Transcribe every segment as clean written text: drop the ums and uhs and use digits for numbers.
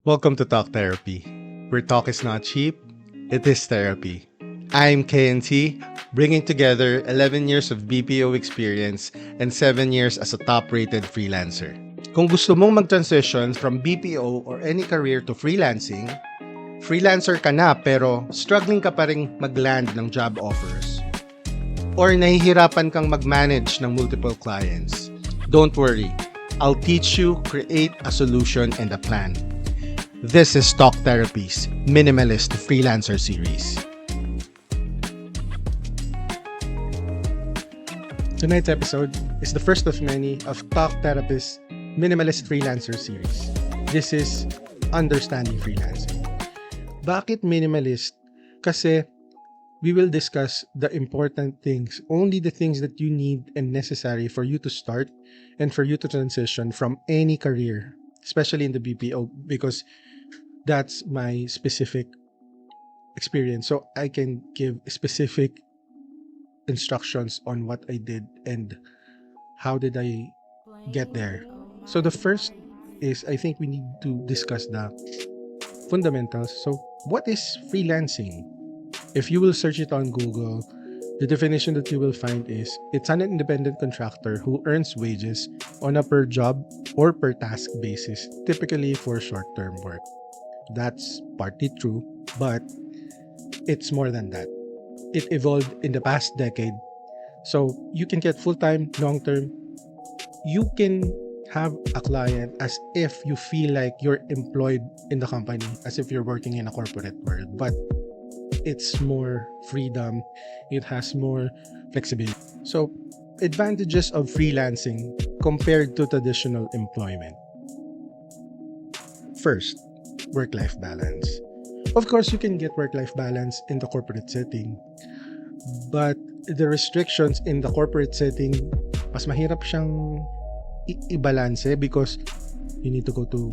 Welcome to Talk Therapy, where talk is not cheap, it is therapy. I'm KNT, bringing together 11 years of BPO experience and 7 years as a top-rated freelancer. Kung gusto mong mag-transition from BPO or any career to freelancing, freelancer ka na pero struggling ka pa rin mag-land ng job offers, or nahihirapan kang mag-manage ng multiple clients, don't worry. I'll teach you, create a solution and a plan. This is Talk Therapy's Minimalist Freelancer series. Tonight's episode is the first of many of Talk Therapy's Minimalist Freelancer series. This is Understanding Freelancing. Bakit minimalist? Kasi we will discuss the important things, only the things that you need and necessary for you to start and for you to transition from any career, especially in the BPO, because that's my specific experience. So I can give specific instructions on what I did and how did I get there. So the first is, I think we need to discuss the fundamentals. So what is freelancing? If you will search it on Google, the definition that you will find is it's an independent contractor who earns wages on a per job or per task basis, typically for short-term work. That's partly true, but it's more than that. It evolved in the past decade. So you can get full-time, long-term. You can have a client as if you feel like you're employed in the company, as if you're working in a corporate world. But it's more freedom. It has more flexibility. So advantages of freelancing compared to traditional employment. First, work-life balance. Of course, you can get work-life balance in the corporate setting, but the restrictions in the corporate setting, mas mahirap siyang i-balance because you need to go to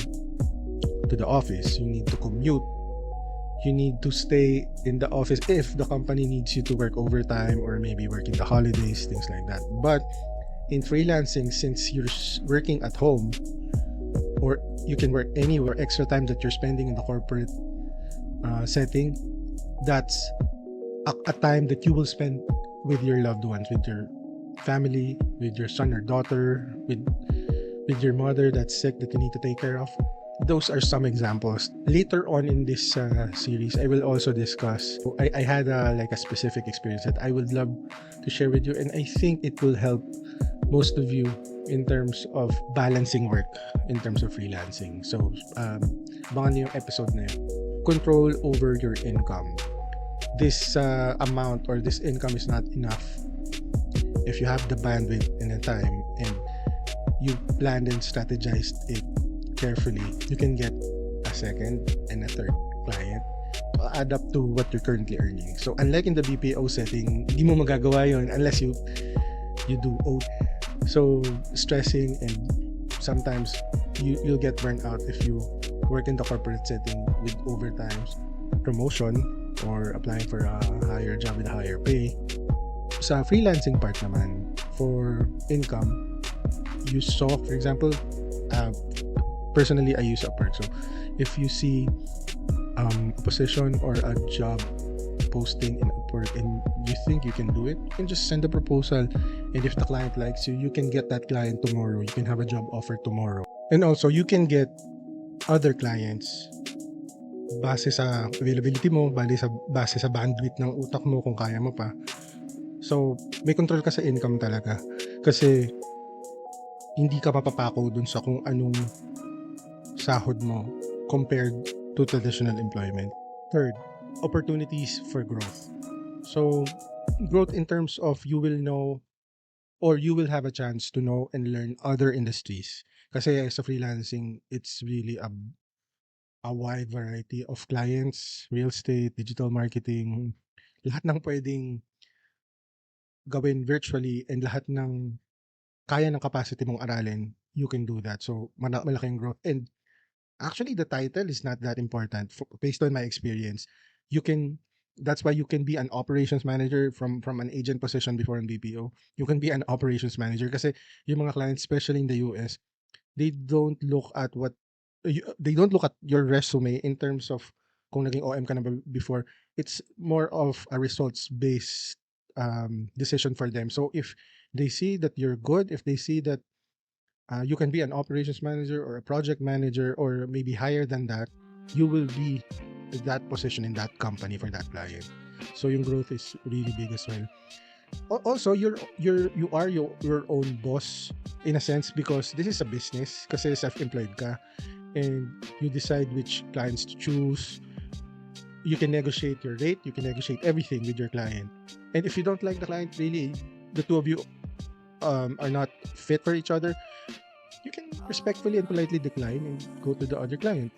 the office, you need to commute, you need to stay in the office if the company needs you to work overtime or maybe working the holidays, things like that. But in freelancing, since you're working at home, or you can work anywhere, extra time that you're spending in the corporate setting, that's a time that you will spend with your loved ones, with your family, with your son or daughter, with your mother that's sick that you need to take care of. Those are some examples. Later on in this series, I will also discuss. I had a specific experience that I would love to share with you, and I think it will help most of you in terms of balancing work, in terms of freelancing. So, abangan niyo yung episode na yun. Control over your income. This amount or this income is not enough if you have the bandwidth and the time and you planned and strategized it carefully. You can get a second and a third client to add up to what you're currently earning. So unlike in the BPO setting, hindi mo magagawa yun unless you do OT. So stressing, and sometimes you'll get burnt out if you work in the corporate setting with overtimes, promotion, or applying for a higher job with a higher pay. Sa freelancing part naman, for income, you saw, for example, personally, I use Upwork. So if you see a position or a job posting in Upwork and you think you can do it, you can just send a proposal. And if the client likes you, you can get that client tomorrow. You can have a job offer tomorrow. And also, you can get other clients base sa availability mo, base sa bandwidth ng utak mo kung kaya mo pa. So, may control ka sa income talaga. Kasi hindi ka papapako dun sa kung anong sahod mo compared to traditional employment. Third, opportunities for growth. So, growth in terms of you will know or you will have a chance to know and learn other industries. Kasi sa freelancing, it's really a wide variety of clients, real estate, digital marketing, lahat ng pwedeng gawin virtually and lahat ng kaya ng capacity mong aralin, you can do that. So, malaking growth. And actually, the title is not that important. Based on my experience, that's why you can be an operations manager from an agent position before in BPO. You can be an operations manager kasi yung mga clients, especially in the US, they don't look at what they don't look at your resume in terms of kung naging OM ka na before. It's more of a results based decision for them. So if they see that you're good, if they see that you can be an operations manager or a project manager or maybe higher than that, you will be that position in that company for that client. So yung growth is really big as well. Also, you are your own boss in a sense, because this is a business, kasi self-employed ka, and you decide which clients to choose. You can negotiate your rate, you can negotiate everything with your client. And if you don't like the client, really, the two of you are not fit for each other, you can respectfully and politely decline and go to the other client.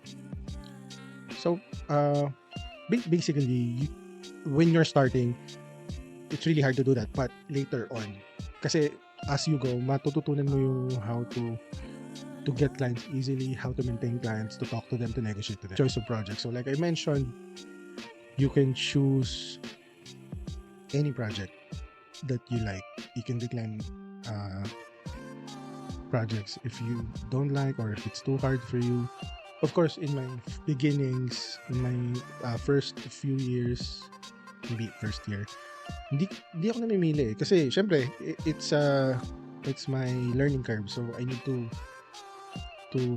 So, basically, when you're starting, it's really hard to do that. But later on, kasi as you go, matututunan mo yung how to get clients easily, how to maintain clients, to talk to them, to negotiate to them. Choice of projects. So like I mentioned, you can choose any project that you like. You can decline projects if you don't like or if it's too hard for you. Of course, in my beginnings, in my first few years, maybe first year, hindi ako namimili kasi syempre it's my learning curve, so I need to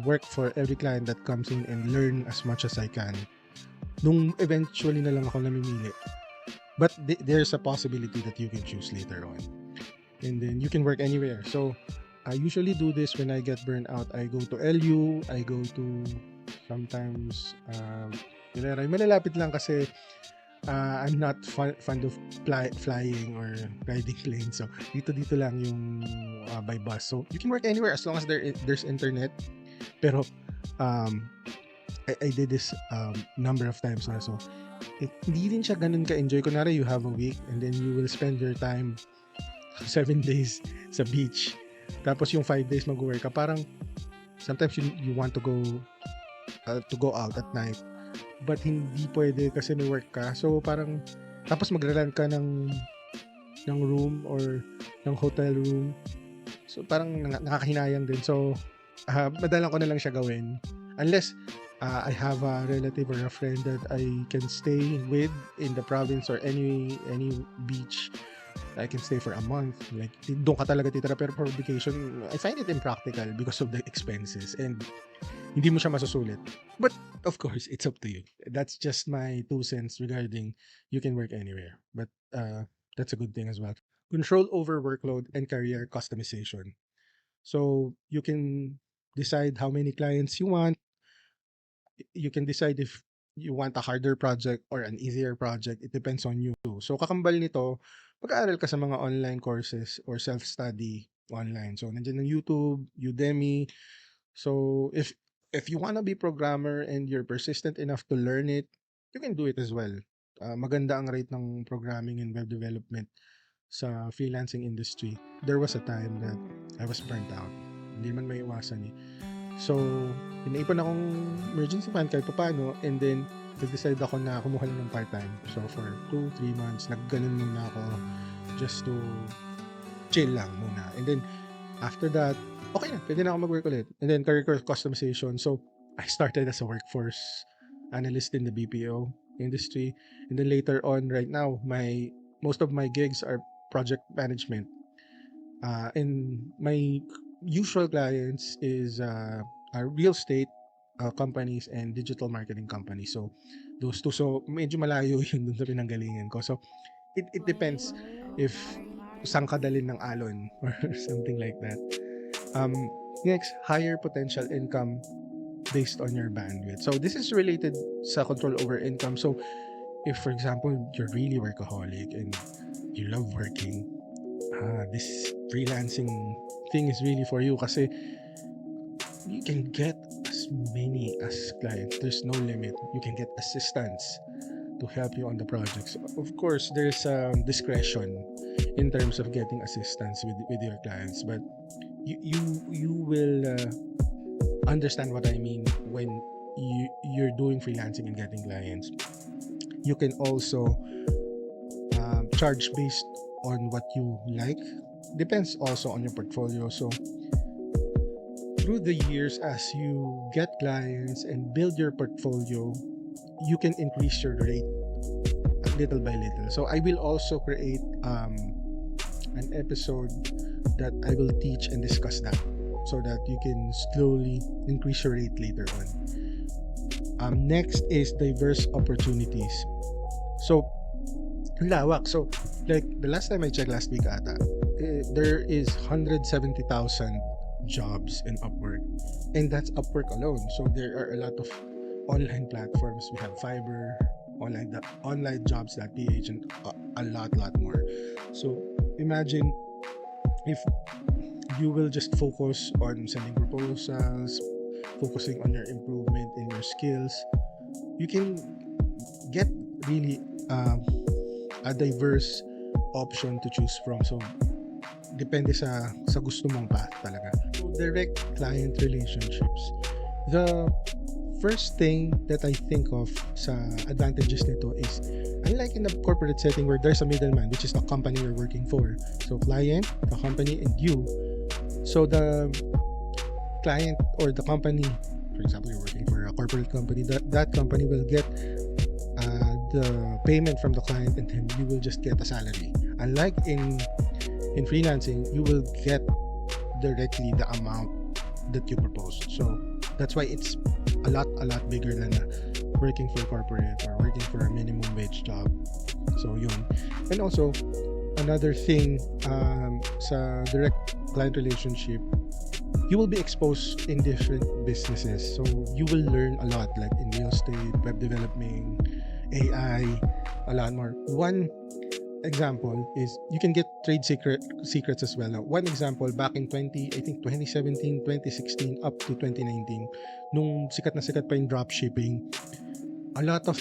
work for every client that comes in and learn as much as I can. Nung eventually na lang ako namimili, but there's a possibility that you can choose later on, and then you can work anywhere. So I usually do this when I get burnt out. I go to LU, I go to sometimes malalapit lang kasi I'm not fond of flying or riding planes. So dito lang yung by bus. So you can work anywhere as long as there's internet. Pero I did this number of times na. So hindi din siya ganun ka-enjoy. Kunwari you have a week and then you will spend your time 7 days sa beach. Tapos yung 5 days mag-work ka. Parang sometimes you want to go out at night. But hindi pwede kasi may work ka. So parang tapos magre-rent ka ng room or ng hotel room. So parang nakakahinayang din. So madalang ko na lang siya gawin. Unless I have a relative or a friend that I can stay with in the province or any beach. I can stay for a month. Like doon ka talaga titira, pero for vacation, I find it impractical because of the expenses and hindi mo siya masusulit. But of course, it's up to you. That's just my 2 cents regarding you can work anywhere. But that's a good thing as well. Control over workload and career customization. So you can decide how many clients you want. You can decide if you want a harder project or an easier project. It depends on you. So kakambal nito, mag-aaral ka sa mga online courses or self-study online. So nandiyan ng YouTube, Udemy. So if you want to be programmer and you're persistent enough to learn it, you can do it as well. Maganda ang rate ng programming and web development sa freelancing industry. There was a time that I was burnt out. Hindi man may iwasan eh. So, inaipon akong emergency fund kahit paano, and then nag-decide ako na kumuha lang ng part-time. So, for 2-3 months, nagganon muna ako just to chill lang muna. And then, after that, okay na, pwede na ako mag-work ulit. And then, career customization. So, I started as a workforce analyst in the BPO industry. And then later on, right now, most of my gigs are project management. And my usual clients is are real estate companies and digital marketing companies. So, those two. So, medyo malayo yun dun sa pinanggalingan ko. So, it depends if saan ka dalin ng alon or something like that. Next, higher potential income based on your bandwidth. So, this is related sa control over income. So, if for example, you're really workaholic and you love working, this freelancing thing is really for you kasi you can get as many as clients. There's no limit. You can get assistants to help you on the projects. Of course, there's discretion in terms of getting assistance with your clients, but you will understand what I mean when you're doing freelancing and getting clients. You can also charge based on what you like. Depends also on your portfolio. So through the years, as you get clients and build your portfolio, you can increase your rate little by little. So I will also create an episode that I will teach and discuss that, so that you can slowly increase your rate later on. Next is diverse opportunities. So lawak. So like the last time I checked last week ata, there is 170,000 jobs in Upwork, and that's Upwork alone. So there are a lot of online platforms. We have Fiverr, onlinejobs.ph, and a lot more. So imagine if you will just focus on sending proposals, focusing on your improvement in your skills, you can get really a diverse option to choose from. So depende sa gusto mong path talaga. So direct client relationships. The first thing that I think of sa advantages nito is, unlike in the corporate setting where there's a middleman, which is the company you're working for. So client, the company, and you. So the client or the company, for example, you're working for a corporate company, that company will get the payment from the client, and then you will just get a salary. Unlike in freelancing, you will get directly the amount that you proposed. So that's why it's a lot bigger than working for a corporate or working for a minimum wage job. So yun. And also another thing, sa direct client relationship, you will be exposed in different businesses. So you will learn a lot, like in real estate, web development, AI, a lot more. One example is you can get trade secrets as well. Now, one example, back in 2017, 2016 up to 2019, nung sikat pa yung dropshipping, a lot of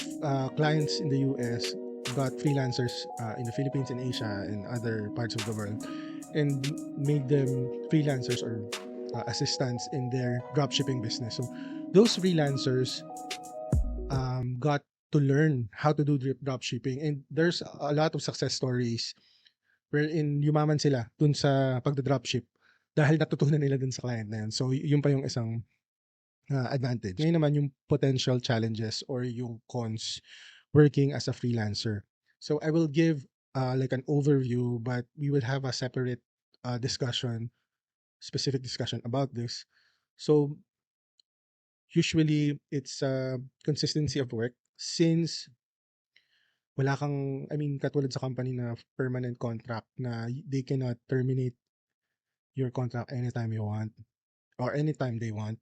clients in the US got freelancers in the Philippines and Asia and other parts of the world, and made them freelancers or assistants in their dropshipping business. So those freelancers got to learn how to do dropshipping, and there's a lot of success stories wherein yumaman sila dun sa pagda-dropship dahil natutunan nila dun sa client na yun. So yun pa yung isang advantage. Ngayon naman yung potential challenges or yung cons working as a freelancer. So I will give like an overview, but we will have a separate specific discussion about this. So usually it's consistency of work, since wala kang, katulad sa company na permanent contract na they cannot terminate your contract anytime you want or anytime they want.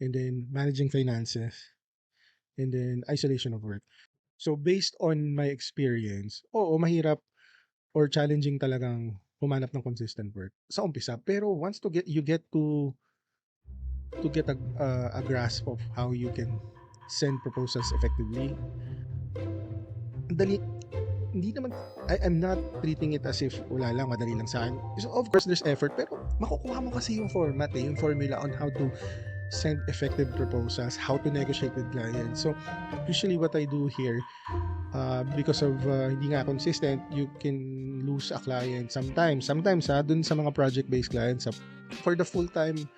And then managing finances, and then isolation of work. So based on my experience, mahirap or challenging talagang humanap ng consistent work sa umpisa. Pero once you get to get a grasp of how you can send proposals effectively, dali, hindi naman, I'm not treating it as if wala lang, madali lang sa akin. So of course there's effort, pero makukuha mo kasi yung format, yung formula on how to send effective proposals, how to negotiate with clients. So usually what I do here, because of hindi nga consistent, you can lose a client sometimes dun sa mga project-based clients. For the full-time,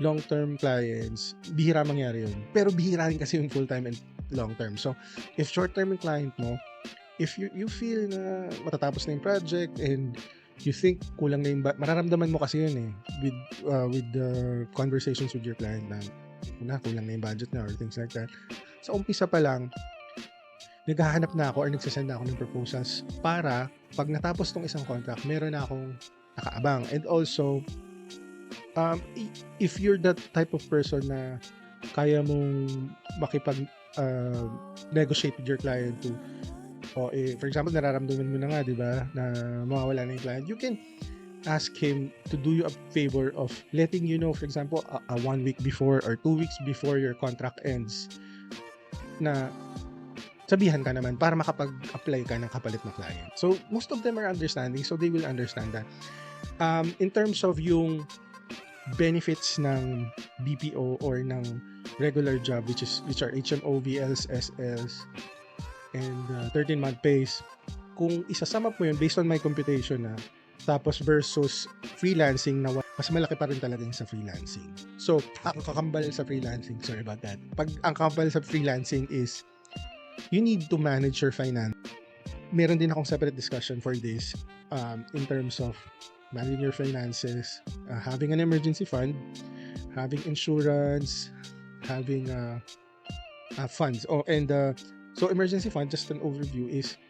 long-term clients, bihira mangyari yun. Pero bihira rin kasi yung full-time and long-term. So if short-term yung client mo, if you feel na matatapos na yung project and you think kulang na yung mararamdaman mo kasi yun with the conversations with your client na kulang na yung budget na or things like that. So umpisa pa lang, naghahanap na ako or nagsasend na ako ng proposals para pag natapos tong isang contract, meron na akong nakaabang. And also, if you're that type of person na kaya mong makipag negotiate with your client to, for example, nararamdaman mo na nga, di ba, na mawawala na yung client, you can ask him to do you a favor of letting you know, for example, a 1 week before or 2 weeks before your contract ends, na sabihan ka naman para makapag-apply ka ng kapalit na client. So most of them are understanding, so they will understand that. In terms of yung benefits ng BPO or ng regular job, which are HMO, VLs, SLs, and 13-month pays, kung isasum up mo yun based on my computation tapos versus freelancing na mas malaki pa rin talaga yung sa freelancing. So, ang kakambal sa freelancing, sorry about that. Ang kakambal sa freelancing is, you need to manage your finance. Meron din akong separate discussion for this in terms of managing your finances, having an emergency fund, having insurance, having funds. So emergency fund, just an overview, is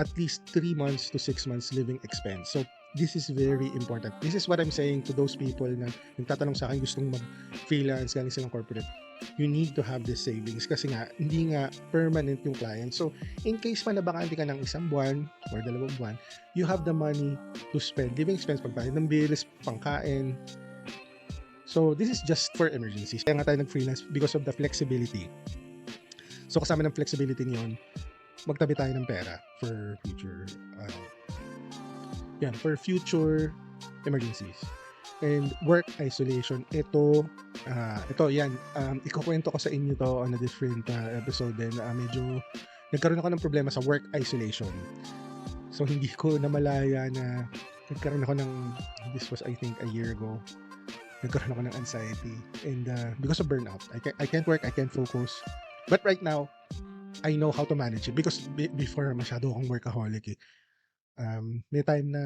at least 3 months to 6 months living expense. So this is very important. This is what I'm saying to those people na nagtatanong sa akin, gustong mag-freelance, galing silang corporate. You need to have this savings kasi nga, hindi nga permanent yung client. So, in case man nabakante ka ng 1 buwan or 2 buwan, you have the money to spend. Living expense, pagbayad ng bills, pangkain. So, this is just for emergencies. Kaya nga tayo nag-freelance because of the flexibility. So, kasama ng flexibility niyon, magtabi tayo ng pera for future emergencies. And work isolation, ito yan, ikukwento ko sa inyo to on a different episode din. Medyo nagkaroon ako ng problema sa work isolation. So hindi ko namalaya na nagkaroon ako ng, this was I think a year ago, nagkaroon ako ng anxiety and because of burnout. I can't work, I can't focus. But right now, I know how to manage it because before masyado akong workaholic eh. May time na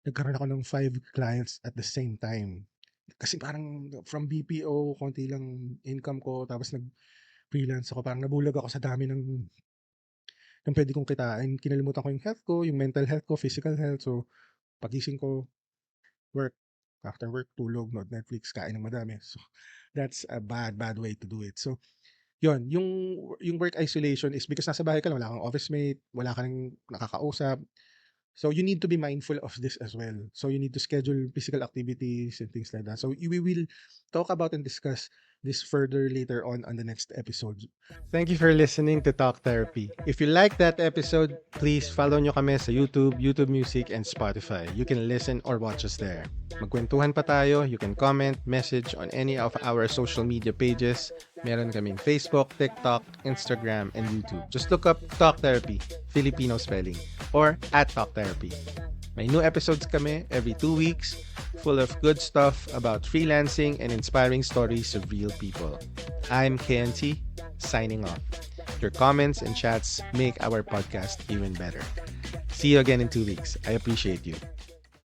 nagkaroon ako ng 5 clients at the same time. Kasi parang from BPO, konti lang income ko, tapos nag-freelance ako. Parang nabulag ako sa dami ng pwede kong kitain. Kinalimutan ko yung health ko, yung mental health ko, physical health. So, pagising ko, work. After work, tulog, nood Netflix, kain ng madami. So, that's a bad way to do it. So, yun, yung work isolation is because nasa bahay ka lang, wala kang office mate, wala kang nakakausap. So you need to be mindful of this as well. So you need to schedule physical activities and things like that. So we will talk about and discuss this further later on the next episode. Thank you for listening to Talk Therapy. If you like that episode, please follow nyo kami sa YouTube, YouTube Music, and Spotify. You can listen or watch us there. Magkwentuhan pa tayo. You can comment, message on any of our social media pages. Meron kaming Facebook, TikTok, Instagram, and YouTube. Just look up Talk Therapy, Filipino spelling, or at Talk Therapy. May new episodes kami every 2 weeks, full of good stuff about freelancing and inspiring stories of real people. I'm KNT, signing off. Your comments and chats make our podcast even better. See you again in 2 weeks. I appreciate you.